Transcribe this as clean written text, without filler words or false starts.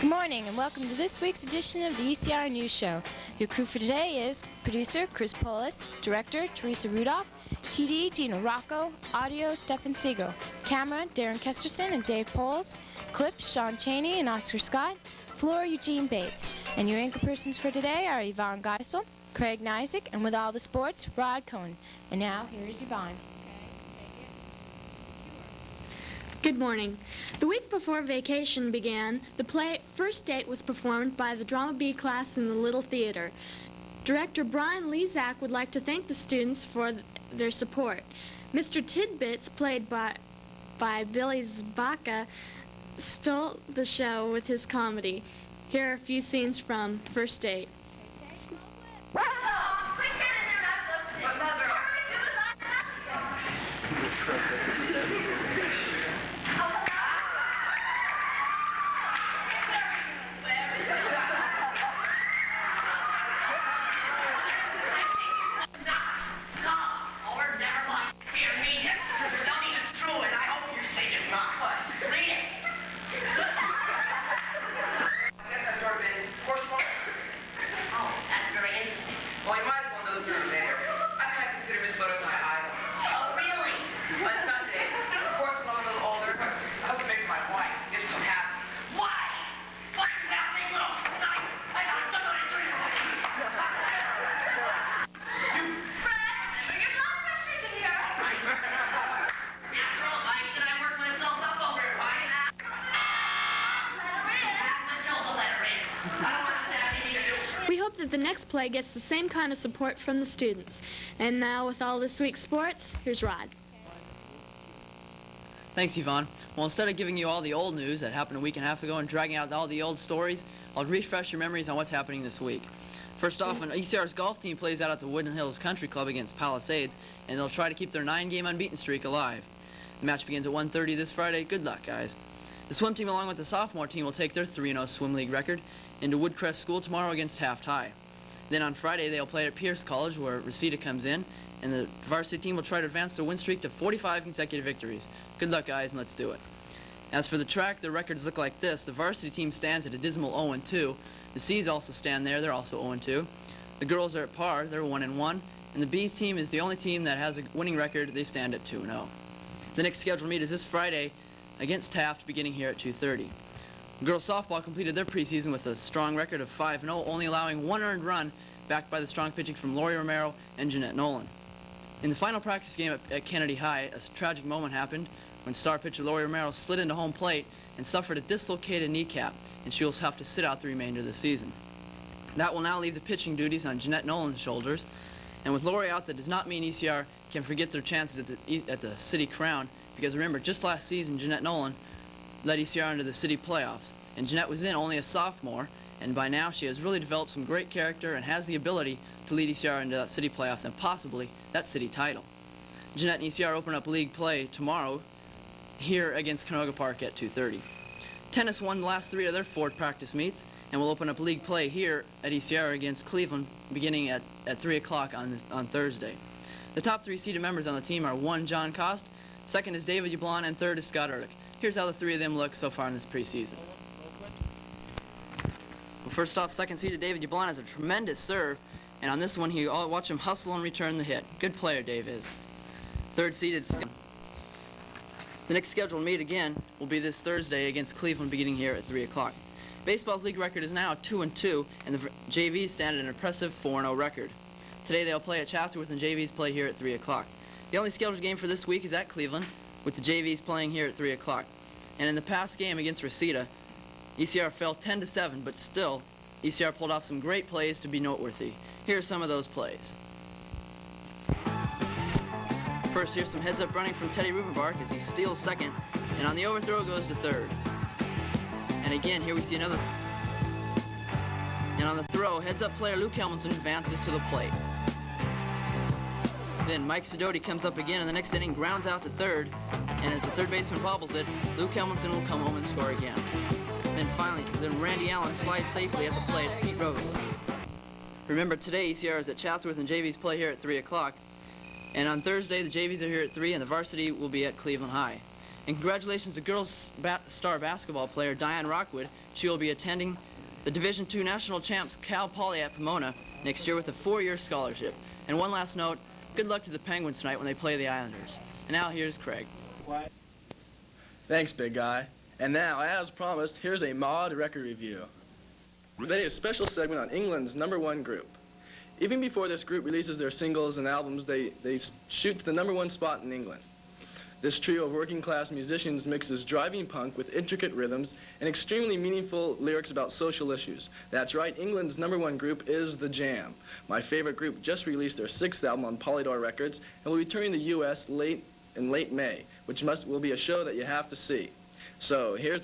Good morning and welcome to this week's edition of the ECR News Show. Your crew for today is producer Chris Polis, director Teresa Rudolph, TD Gina Rocco, audio Stefan Siegel, camera Darren Kesterson and Dave Poles, clips Sean Cheney and Oscar Scott, floor Eugene Bates. And your anchor persons for today are Yvonne Geisel, Craig Nizick, and with all the sports, Rod Cohen. And now, here's Yvonne. Good morning. The week before vacation began, the play First Date was performed by the Drama B class in the Little Theater. Director Brian Lezak would like to thank the students for their support. Mr. Tidbits, played by William Zabka, stole the show with his comedy. Here are a few scenes from First Date. We hope that the next play gets the same kind of support from the students. And now, with all this week's sports, here's Rod. Thanks, Yvonne. Well, instead of giving you all the old news that happened a week and a half ago and dragging out all the old stories, I'll refresh your memories on what's happening this week. First off, ECR's golf team plays out at the Woodland Hills Country Club against Palisades, and they'll try to keep their 9-game unbeaten streak alive. The match begins at 1:30 this Friday. Good luck, guys. The swim team, along with the sophomore team, will take their 3-0 swim league record into Woodcrest School tomorrow against Taft High. Then on Friday, they'll play at Pierce College, where Reseda comes in, and the varsity team will try to advance the win streak to 45 consecutive victories. Good luck, guys, and let's do it. As for the track, the records look like this. The varsity team stands at a dismal 0-2. The C's also stand there. They're also 0-2. The girls are at par. They're 1-1. And the B's team is the only team that has a winning record. They stand at 2-0. The next scheduled meet is this Friday against Taft, beginning here at 2:30. Girls softball completed their preseason with a strong record of 5-0, only allowing 1 earned run, backed by the strong pitching from Lori Romero and Jeanette Nolan. In the final practice game at Kennedy High, a tragic moment happened when star pitcher Lori Romero slid into home plate and suffered a dislocated kneecap, and she will have to sit out the remainder of the season. That will now leave the pitching duties on Jeanette Nolan's shoulders, and with Lori out, that does not mean ECR can forget their chances at the City Crown, because remember, just last season, Jeanette Nolan led ECR into the city playoffs, and Jeanette was then only a sophomore, and by now she has really developed some great character and has the ability to lead ECR into that city playoffs and possibly that city title. Jeanette and ECR open up league play tomorrow here against Canoga Park at 2:30. Tennis won the last 3 of their 4 practice meets and will open up league play here at ECR against Cleveland beginning at 3 o'clock on Thursday. The top 3 seeded members on the team are 1, John Cost, 2nd is David Yablon, and 3rd is Scott Ehrlich. Here's how the 3 of them look so far in this preseason. Well, first off, 2nd seeded David Yablon has a tremendous serve, and on this one, watch him hustle and return the hit. Good player, Dave is. 3rd seeded Scott. The next scheduled meet again will be this Thursday against Cleveland beginning here at 3 o'clock. Baseball's league record is now 2-2, and the JVs stand at an impressive 4-0 record. Today they'll play at Chatsworth and JVs play here at 3 o'clock. The only scheduled game for this week is at Cleveland, with the JVs playing here at 3 o'clock. And in the past game against Reseda, ECR fell 10-7, but still, ECR pulled off some great plays to be noteworthy. Here are some of those plays. First, here's some heads-up running from Teddy Rubenbark as he steals 2nd, and on the overthrow goes to 3rd. And again, here we see another. And on the throw, heads-up player Luke Helmanson advances to the plate. Then Mike Sidoti comes up again in the next inning, grounds out to 3rd, and as the 3rd baseman bobbles it, Luke Helmanson will come home and score again. Then finally, Randy Allen slides safely at the plate at Pete Road. Remember, today ECR is at Chatsworth and JVs play here at 3 o'clock. And on Thursday, the JVs are here at 3 and the varsity will be at Cleveland High. And congratulations to girls star basketball player Diane Rockwood. She will be attending the Division II National Champs Cal Poly at Pomona next year with a 4-year scholarship. And one last note, good luck to the Penguins tonight when they play the Islanders. And now here's Craig. Thanks, big guy. And now, as promised, here's a mod record review. Today, a special segment on England's #1 group. Even before this group releases their singles and albums, they shoot to the #1 spot in England. This trio of working-class musicians mixes driving punk with intricate rhythms and extremely meaningful lyrics about social issues. That's right, England's #1 group is The Jam. My favorite group just released their 6th album on Polydor Records and will be touring the U.S. in late May, which will be a show that you have to see. So here's the